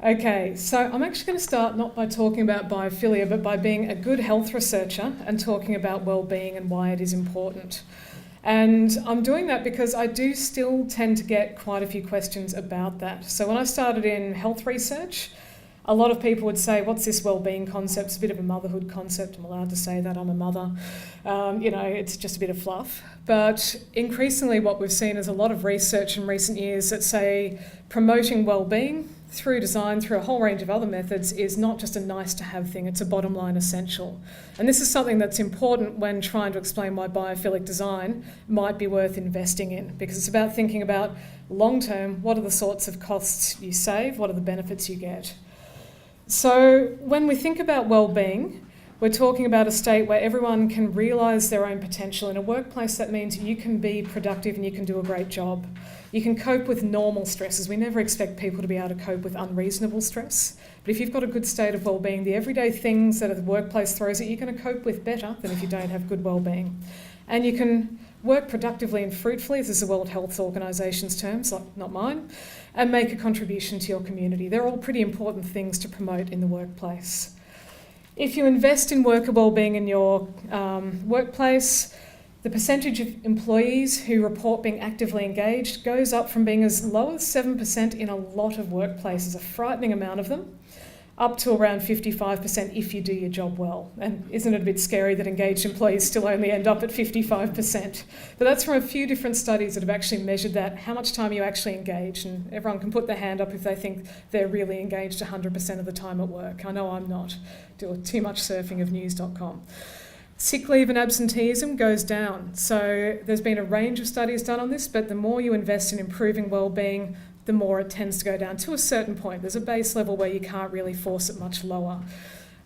Okay, so I'm actually going to start not by talking about biophilia, but by being a good health researcher and talking about well-being and why it is important. And I'm doing that because I do still tend to get quite a few questions about that. So when I started in health research, a lot of people would say, what's this well-being concept? It's a bit of a motherhood concept. I'm allowed to say that, I'm a mother. It's just a bit of fluff. But increasingly what we've seen is a lot of research in recent years that say promoting well-being through design, through a whole range of other methods, is not just a nice to have thing, it's a bottom line essential. And this is something that's important when trying to explain why biophilic design might be worth investing in, because it's about thinking about long term, what are the sorts of costs you save, what are the benefits you get. So when we think about well-being, we're talking about a state where everyone can realise their own potential. In a workplace, that means you can be productive and you can do a great job. You can cope with normal stresses. We never expect people to be able to cope with unreasonable stress. But if you've got a good state of well-being, the everyday things that the workplace throws at you, you're going to cope with better than if you don't have good well-being. And you can work productively and fruitfully, this is the World Health Organisation's terms, not mine, and make a contribution to your community. They're all pretty important things to promote in the workplace. If you invest in worker wellbeing in your workplace, the percentage of employees who report being actively engaged goes up from being as low as 7% in a lot of workplaces, a frightening amount of them, up to around 55% if you do your job well. And isn't it a bit scary that engaged employees still only end up at 55%? But that's from a few different studies that have actually measured that, how much time you actually engage, and everyone can put their hand up if they think they're really engaged 100% of the time at work. I know I'm not. Do too much surfing of news.com. Sick leave and absenteeism goes down. So there's been a range of studies done on this, but the more you invest in improving wellbeing, the more it tends to go down to a certain point. There's a base level where you can't really force it much lower.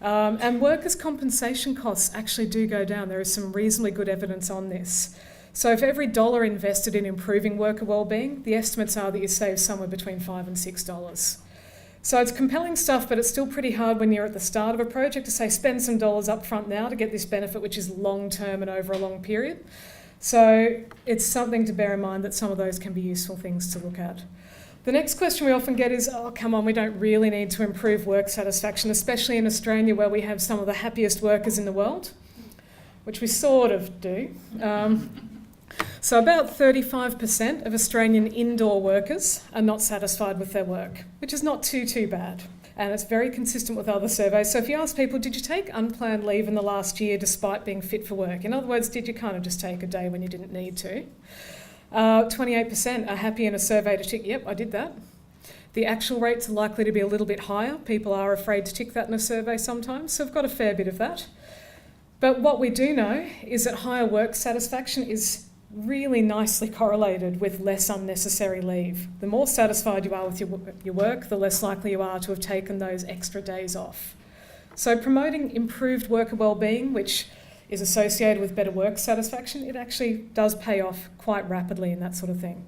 And workers' compensation costs actually do go down. There is some reasonably good evidence on this. So for every dollar invested in improving worker wellbeing, the estimates are that you save somewhere between $5 and $6. So it's compelling stuff, but it's still pretty hard when you're at the start of a project to say spend some dollars up front now to get this benefit, which is long-term and over a long period. So it's something to bear in mind that some of those can be useful things to look at. The next question we often get is, oh, come on, we don't really need to improve work satisfaction, especially in Australia where we have some of the happiest workers in the world, which we sort of do. So about 35% of Australian indoor workers are not satisfied with their work, which is not too bad. And it's very consistent with other surveys. So if you ask people, did you take unplanned leave in the last year despite being fit for work? In other words, did you kind of just take a day when you didn't need to? 28% are happy in a survey to tick, yep, I did that. The actual rates are likely to be a little bit higher. People are afraid to tick that in a survey sometimes, so we've got a fair bit of that. But what we do know is that higher work satisfaction is really nicely correlated with less unnecessary leave. The more satisfied you are with your work, the less likely you are to have taken those extra days off. So promoting improved worker wellbeing, which is associated with better work satisfaction, it actually does pay off quite rapidly in that sort of thing.